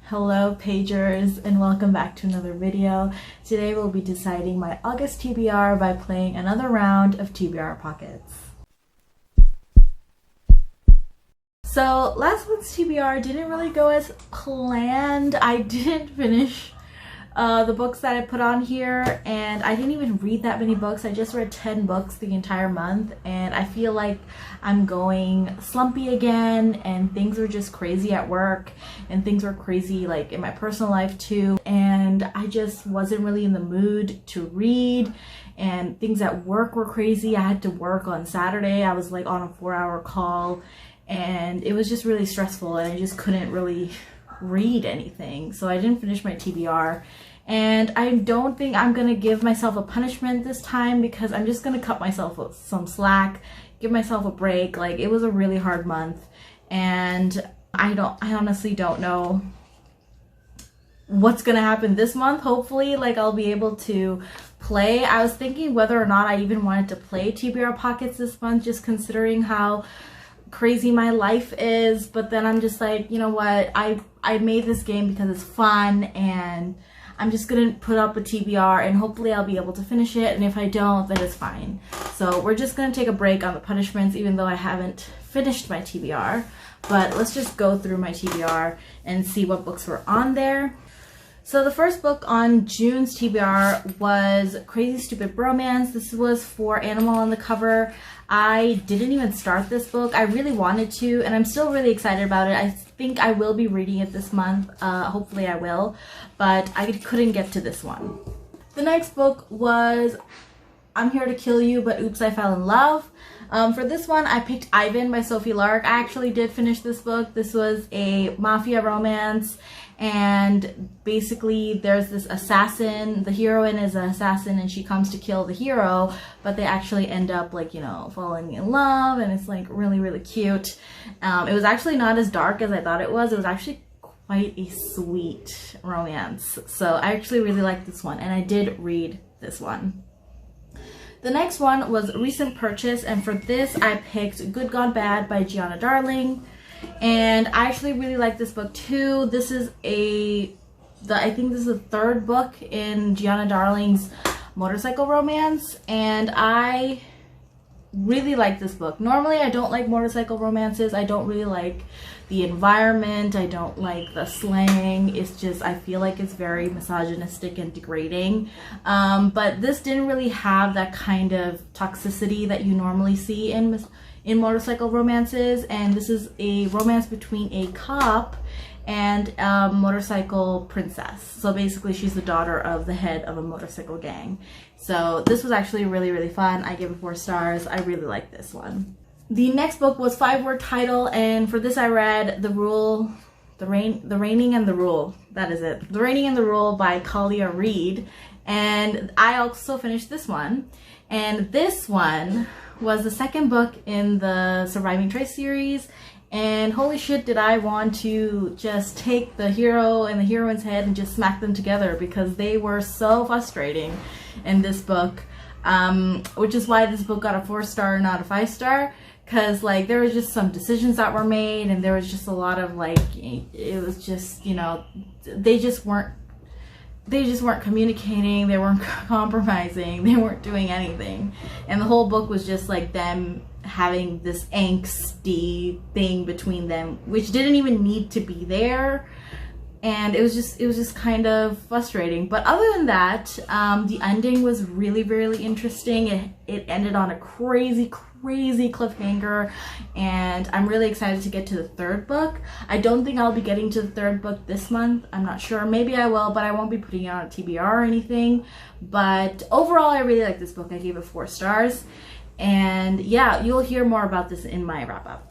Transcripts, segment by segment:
Hello pagers, and welcome back to another video. Today we'll be deciding my August TBR by playing another round of TBR Pockets. So last month's TBR didn't really go as planned. I didn't finish the books that I put on here, and I didn't even read that many books. I just read 10 books the entire month, and I feel like I'm going slumpy again, and things were just crazy at work, and things were crazy like in my personal life too, and I just wasn't really in the mood to read, and things at work were crazy. I had to work on Saturday. I was like on a 4-hour call, and it was just really stressful, and I just couldn't really read anything, so I didn't finish my TBR. And I don't think I'm gonna give myself a punishment this time, because I'm just gonna cut myself some slack, give myself a break. Like, it was a really hard month, and I honestly don't know what's gonna happen this month. Hopefully, like, I'll be able to play. I was thinking whether or not I even wanted to play TBR Pockets this month, just considering how crazy my life is, but then I'm just like, you know what, I made this game because it's fun, and I'm just gonna put up a TBR, and hopefully I'll be able to finish it, and if I don't, then it's fine. So we're just gonna take a break on the punishments, even though I haven't finished my TBR. But let's just go through my TBR and see what books were on there. So the first book on June's TBR was Crazy Stupid Bromance. This was for Animal on the Cover. I didn't even start this book. I really wanted to, and I'm still really excited about it. I think I will be reading it this month. Hopefully I will, but I couldn't get to this one. The next book was I'm Here to Kill You, but Oops, I Fell in Love. For this one, I picked Ivan by Sophie Lark. I actually did finish this book. This was a mafia romance, and basically there's this assassin. The heroine is an assassin, and she comes to kill the hero, but they actually end up, like, you know, falling in love, and it's like really, really cute. It was actually not as dark as I thought it was. It was actually quite a sweet romance. So I actually really liked this one, and I did read this one. The next one was Recent Purchase, and for this I picked Good Gone Bad by Gianna Darling. And I actually really like this book too. This is I think this is the third book in Gianna Darling's motorcycle romance, and I really like this book. Normally I don't like motorcycle romances. I don't really like the environment. I don't like the slang. It's just, I feel like it's very misogynistic and degrading. But this didn't really have that kind of toxicity that you normally see in motorcycle romances, and this is a romance between a cop and a motorcycle princess. So basically she's the daughter of the head of a motorcycle gang. So this was actually really, really fun. I give it 4 stars. I really like this one. The next book was 5-word title, and for this I read The Reigning and the Rule. That is it. The Reigning and the Rule by Kalia Reed. And I also finished this one. And this one was the second book in the Surviving Trace series, and holy shit did I want to just take the hero and the heroine's head and just smack them together, because they were so frustrating in this book, which is why this book got a 4-star, not a 5-star, because like there was just some decisions that were made, and there was just a lot of like, it was just, you know, they just weren't communicating, they weren't compromising, they weren't doing anything. And the whole book was just like them having this angsty thing between them, which didn't even need to be there. And it was just kind of frustrating. But other than that, the ending was really, really interesting. It ended on a crazy cliffhanger, and I'm really excited to get to the third book. I don't think I'll be getting to the third book this month. I'm not sure. Maybe I will, but I won't be putting it on a TBR or anything. But overall, I really like this book. I gave it 4 stars. And yeah, you'll hear more about this in my wrap-up.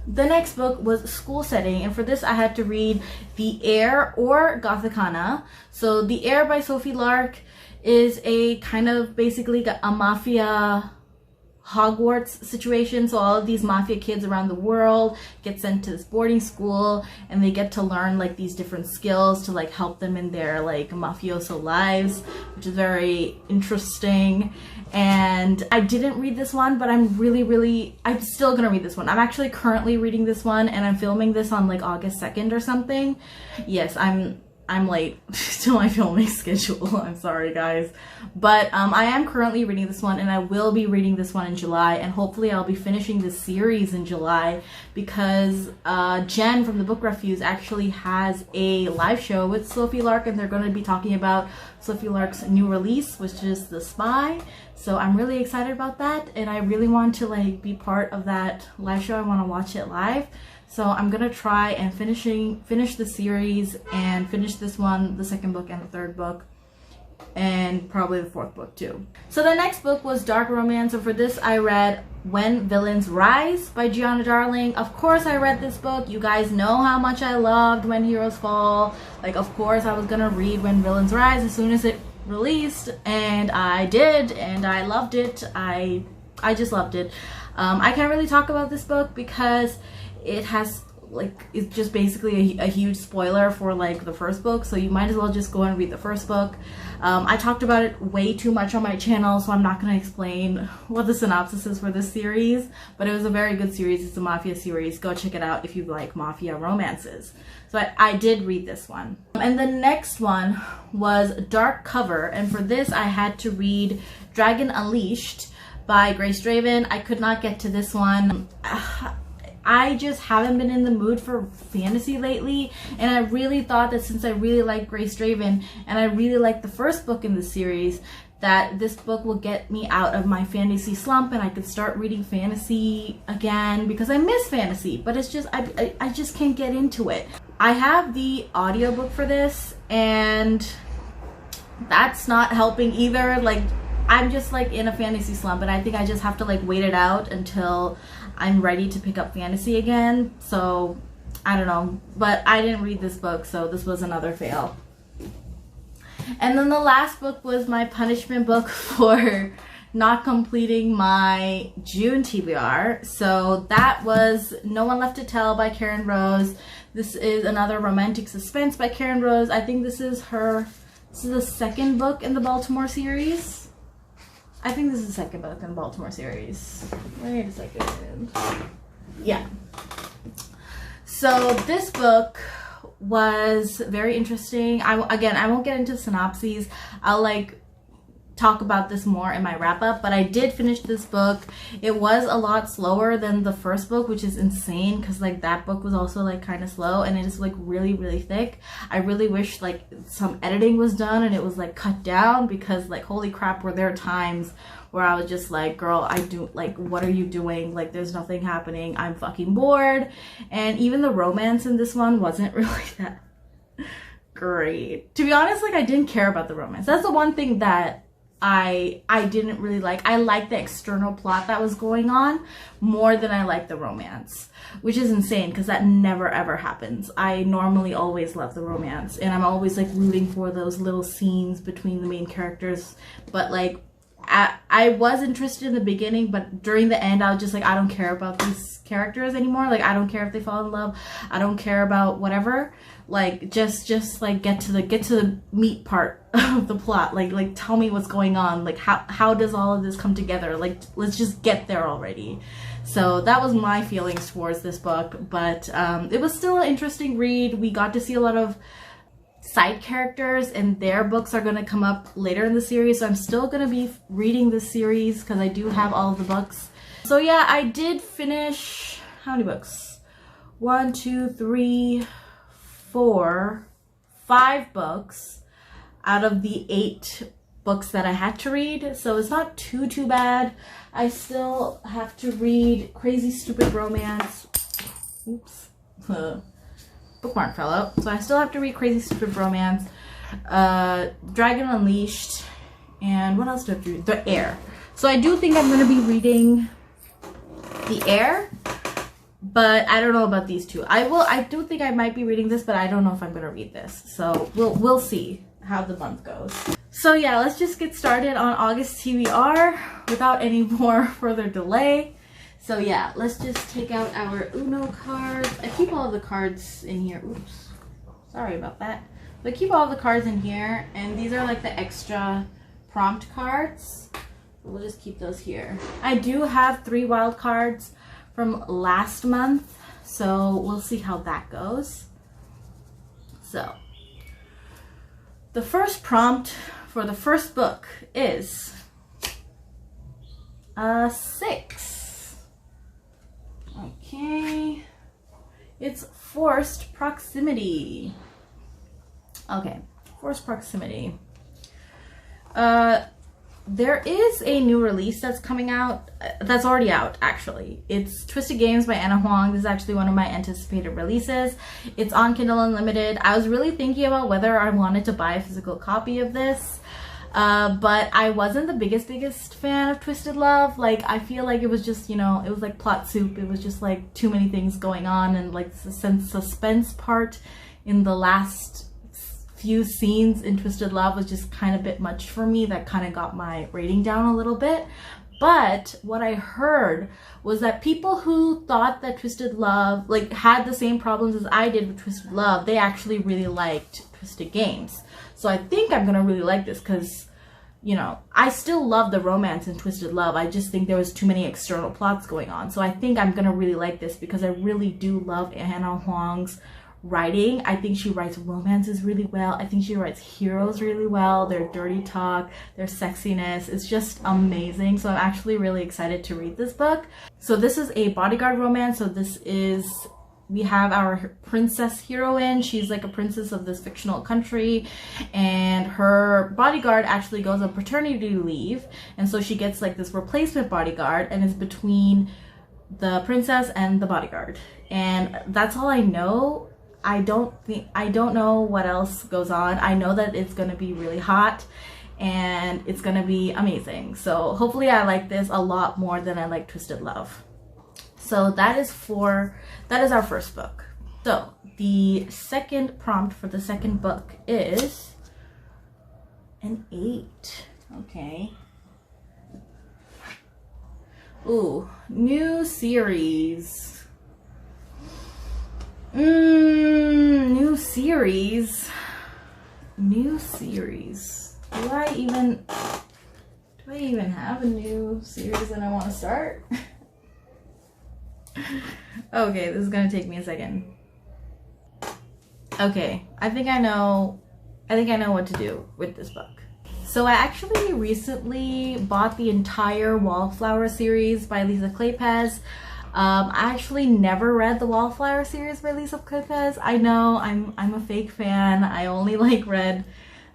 The next book was School Setting, and for this I had to read The Heir or Gothicana. So The Heir by Sophie Lark is a kind of basically a mafia Hogwarts situation. So all of these mafia kids around the world get sent to this boarding school, and they get to learn like these different skills to like help them in their like mafioso lives, which is very interesting. And I didn't read this one, but I'm still gonna read this one. I'm actually currently reading this one, and I'm filming this on like August 2nd or something. Yes, I'm late to my filming schedule. I'm sorry, guys. But I am currently reading this one, and I will be reading this one in July, and hopefully I'll be finishing this series in July, because Jen from the Book Refuse actually has a live show with Sophie Lark, and they're going to be talking about Sophie Lark's new release, which is The Spy. So I'm really excited about that, and I really want to like be part of that live show. I want to watch it live. So I'm gonna try and finish the series and finish this one, the second book and the third book, and probably the fourth book too. So the next book was dark romance. So for this I read When Villains Rise by Gianna Darling. Of course I read this book. You guys know how much I loved When Heroes Fall. Like, of course I was gonna read When Villains Rise as soon as it released, and I did, and I loved it. I just loved it. I can't really talk about this book because it has like, it's just basically a huge spoiler for like the first book, so you might as well just go and read the first book. I talked about it way too much on my channel, so I'm not going to explain what the synopsis is for this series, but it was a very good series. It's a mafia series. Go check it out if you like mafia romances. So I did read this one. And the next one was Dark Cover, and for this I had to read Dragon Unleashed by Grace Draven. I could not get to this one. I just haven't been in the mood for fantasy lately, and I really thought that since I really like Grace Draven and I really like the first book in the series, that this book will get me out of my fantasy slump and I could start reading fantasy again, because I miss fantasy, but it's just I just can't get into it. I have the audiobook for this, and that's not helping either. Like, I'm just like in a fantasy slump, and I think I just have to like wait it out until I'm ready to pick up fantasy again. So I don't know, but I didn't read this book, so this was another fail. And then the last book was my punishment book for not completing my June TBR. So that was No One Left to Tell by Karen Rose. This is another romantic suspense by Karen Rose. I think this is the second book in the Baltimore series. I think this is the second book in the Baltimore series. Wait a second. Yeah. So this book was very interesting. I won't get into synopses. I'll like talk about this more in my wrap up, but I did finish this book. It was a lot slower than the first book, which is insane, because like that book was also like kind of slow, and it is like really thick. I really wish like some editing was done and it was like cut down, because like holy crap, were there times where I was just like, girl, what are you doing? Like, there's nothing happening. I'm fucking bored. And even the romance in this one wasn't really that great. To be honest, like I didn't care about the romance. That's the one thing that I didn't really like. I liked the external plot that was going on more than I liked the romance, which is insane because that never ever happens. I normally always love the romance, and I'm always like rooting for those little scenes between the main characters. But like I was interested in the beginning, but during the end I was just like, I don't care about these characters anymore. Like, I don't care if they fall in love. I don't care about whatever. Like, just like get to the meat part of the plot. Like tell me what's going on. Like, how does all of this come together? Like, let's just get there already. So that was my feelings towards this book, but it was still an interesting read. We got to see a lot of side characters, and their books are going to come up later in the series, so I'm still going to be reading this series because I do have all of the books. So yeah, I did finish, how many books? 1, 2, 3, 4, 5 books out of the 8 books that I had to read, so it's not too bad. I still have to read Crazy Stupid Romance. Oops. Bookmark fell out. So I still have to read Crazy Stupid Romance, Dragon Unleashed, and what else do I have to read? The Air. So I do think I'm going to be reading The Air, but I don't know about these two. I do think I might be reading this, but I don't know if I'm going to read this. So we'll see. how the month goes. So yeah, let's just get started on August TBR without any more further delay. So yeah, let's just take out our Uno cards. I keep all the cards in here. Oops, sorry about that. But I keep all the cards in here, and these are like the extra prompt cards. We'll just keep those here. I do have 3 wild cards from last month, so we'll see how that goes. So the first prompt for the first book is a 6. Okay, it's forced proximity. Okay, forced proximity. There is a new release that's coming out, that's already out actually. It's Twisted Games by Anna Huang. This is actually one of my anticipated releases. It's on Kindle Unlimited. I was really thinking about whether I wanted to buy a physical copy of this, but I wasn't the biggest fan of Twisted Love. Like, I feel like it was just, you know, it was like plot soup. It was just like too many things going on, and like the suspense part in the last few scenes in Twisted Love was just kind of a bit much for me. That kind of got my rating down a little bit. But what I heard was that people who thought that Twisted Love, like, had the same problems as I did with Twisted Love, they actually really liked Twisted Games. So I think I'm gonna really like this because, you know, I still love the romance in Twisted Love. I just think there was too many external plots going on. So I think I'm gonna really like this because I really do love Anna Huang's writing. I think she writes romances really well. I think she writes heroes really well. Their dirty talk, their sexiness is just amazing. So I'm actually really excited to read this book. So this is a bodyguard romance. So this is, we have our princess heroine. She's like a princess of this fictional country, and her bodyguard actually goes on paternity leave, and so she gets like this replacement bodyguard, and it's between the princess and the bodyguard. And that's all I know. I don't know what else goes on. I know that it's gonna be really hot and it's gonna be amazing. So hopefully I like this a lot more than I like Twisted Love. So that is our first book. So the second prompt for the second book is an 8. Okay. Ooh, new series. New series. Do I even have a new series that I want to start? Okay, this is gonna take me a second. Okay, I think I know what to do with this book. So I actually recently bought the entire Wallflower series by Lisa Kleypas. I actually never read the Wallflower series by Lisa Kleypas. I know I'm a fake fan. I only like read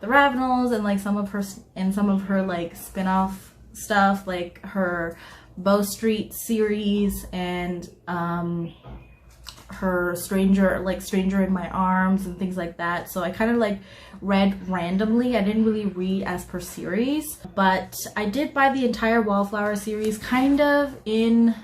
the Ravenels and like some of her like spin-off stuff, like her Bow Street series and her Stranger in My Arms and things like that. So I kind of like read randomly. I didn't really read as per series, but I did buy the entire Wallflower series kind of in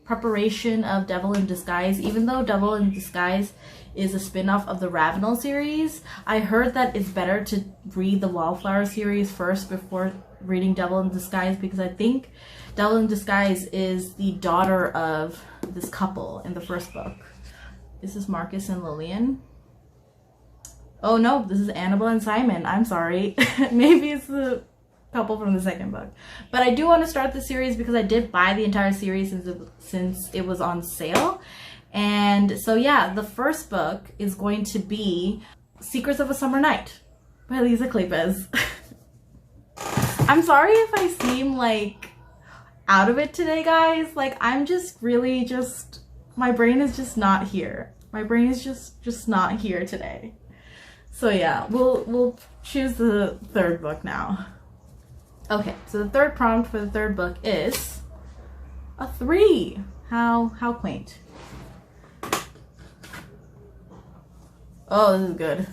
preparation of Devil in Disguise. Even though Devil in Disguise is a spin-off of the Ravenel series, I heard that it's better to read the Wallflower series first before reading Devil in Disguise, because I think Devil in Disguise is the daughter of this couple in the first book. This is Marcus and Lillian. Oh no, this is Annabelle and Simon. I'm sorry. Maybe it's the couple from the second book. But I do want to start the series because I did buy the entire series since it was on sale. And so yeah, the first book is going to be Secrets of a Summer Night by Lisa Kleypas. I'm sorry if I seem like out of it today, guys. Like, I'm just really my brain is just not here. My brain is just not here today. So yeah, we'll choose the third book now. Okay, so the third prompt for the third book is a 3. How quaint. Oh, this is good.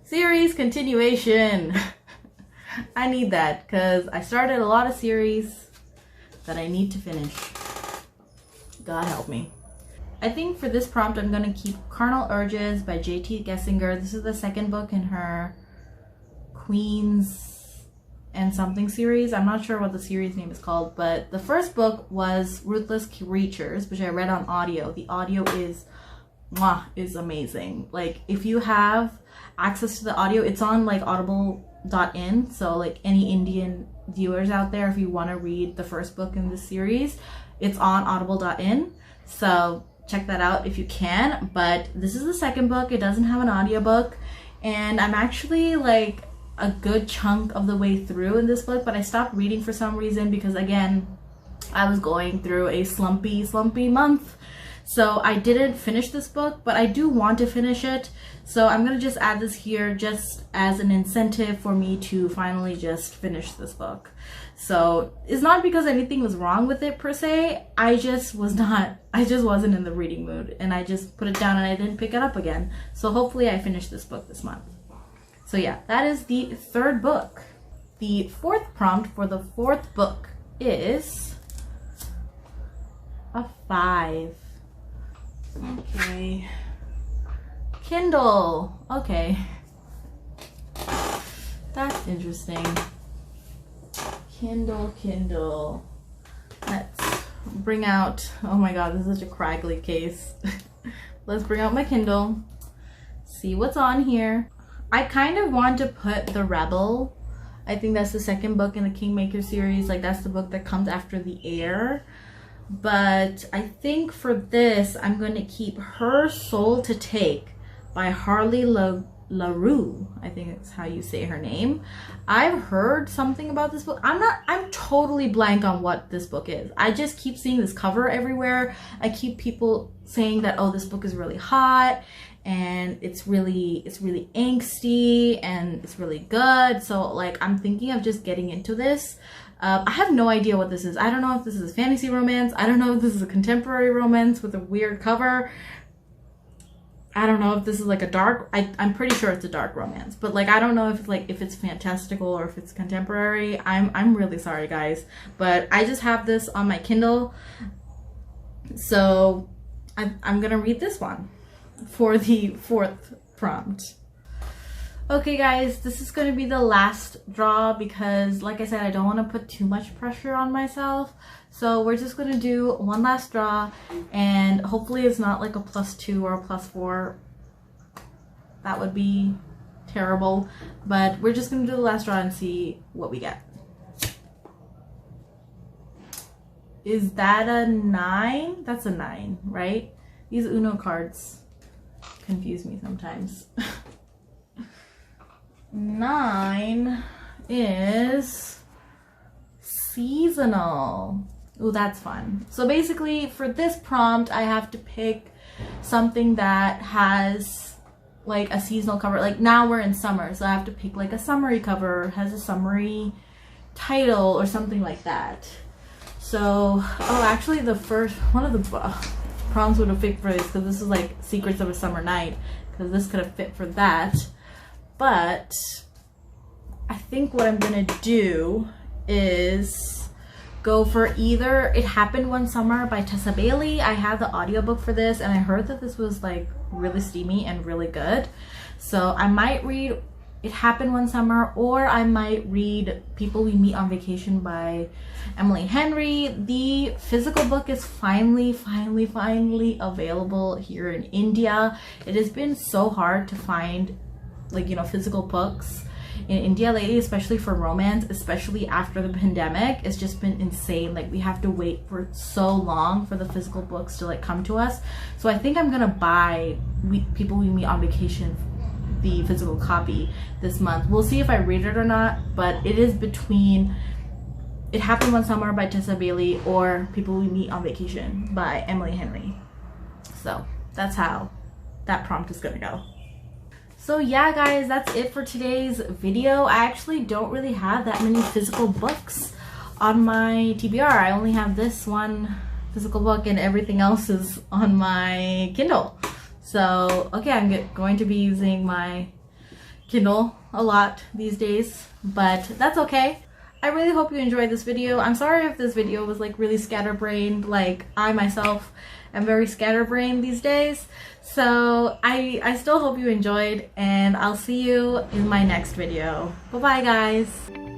Series continuation. I need that because I started a lot of series that I need to finish. God help me. I think for this prompt, I'm going to keep Carnal Urges by J.T. Gessinger. This is the second book in her Queens and something series. I'm not sure what the series name is called, but the first book was Ruthless Creatures, which I read on audio. The audio is amazing. Like, if you have access to the audio, it's on like audible.in, so like any Indian viewers out there, if you want to read the first book in this series, it's on audible.in, so check that out if you can. But this is the second book. It doesn't have an audiobook, and I'm actually like a good chunk of the way through in this book, but I stopped reading for some reason because, again, I was going through a slumpy month. So I didn't finish this book, but I do want to finish it. So I'm going to just add this here just as an incentive for me to finally just finish this book. So it's not because anything was wrong with it per se. I just wasn't in the reading mood, and I just put it down and I didn't pick it up again. So hopefully I finish this book this month. So yeah, that is the third book. The fourth prompt for the fourth book is a 5. Okay. Kindle. Okay. That's interesting. Kindle. Let's bring out, oh my god, this is such a craggly case. Let's bring out my Kindle. See what's on here. I kind of want to put The Rebel. I think that's the second book in the Kingmaker series. Like, that's the book that comes after The Heir. But I think for this, I'm going to keep Her Soul to Take by Harley LaRue. I think that's how you say her name. I've heard something about this book. I'm totally blank on what this book is. I just keep seeing this cover everywhere. I keep people saying that, oh, this book is really hot and it's really angsty and it's really good. So like, I'm thinking of just getting into this. I have no idea what this is. I don't know if this is a fantasy romance. I don't know if this is a contemporary romance with a weird cover. I don't know if this is like a dark, I'm pretty sure it's a dark romance, but like, I don't know if it's fantastical or if it's contemporary. I'm really sorry, guys, but I just have this on my Kindle. So I'm gonna read this one for the fourth prompt. Okay guys, this is going to be the last draw because, like I said, I don't want to put too much pressure on myself. So we're just going to do one last draw, and hopefully it's not like a +2 or a +4. That would be terrible. But we're just going to do the last draw and see what we get. Is that a 9? That's a 9, right? These Uno cards confuse me sometimes. 9 is seasonal. Oh, that's fun. So basically for this prompt, I have to pick something that has like a seasonal cover. Like, now we're in summer, so I have to pick like a summery cover, has a summery title or something like that. So, oh, actually the first one of the prompts would have fit for this, because this is like Secrets of a Summer Night, because this could have fit for that. But I think what I'm gonna do is go for either It Happened One Summer by Tessa Bailey. I have the audiobook for this, and I heard that this was like really steamy and really good. So I might read It Happened One Summer, or I might read People We Meet on Vacation by Emily Henry. The physical book is finally available here in India. It has been so hard to find, like, you know, physical books in India lately, especially for romance, especially after the pandemic. It's just been insane. Like, we have to wait for so long for the physical books to like come to us. So I think I'm gonna buy People We Meet on Vacation, the physical copy, this month. We'll see if I read it or not, but it is between It Happened One Summer by Tessa Bailey or People We Meet on Vacation by Emily Henry. So that's how that prompt is gonna go. So yeah guys, that's it for today's video. I actually don't really have that many physical books on my TBR. I only have this one physical book and everything else is on my Kindle. So okay, I'm going to be using my Kindle a lot these days, but that's okay. I really hope you enjoyed this video. I'm sorry if this video was like really scatterbrained. Like I myself am very scatterbrained these days. So I still hope you enjoyed, and I'll see you in my next video. Bye bye guys.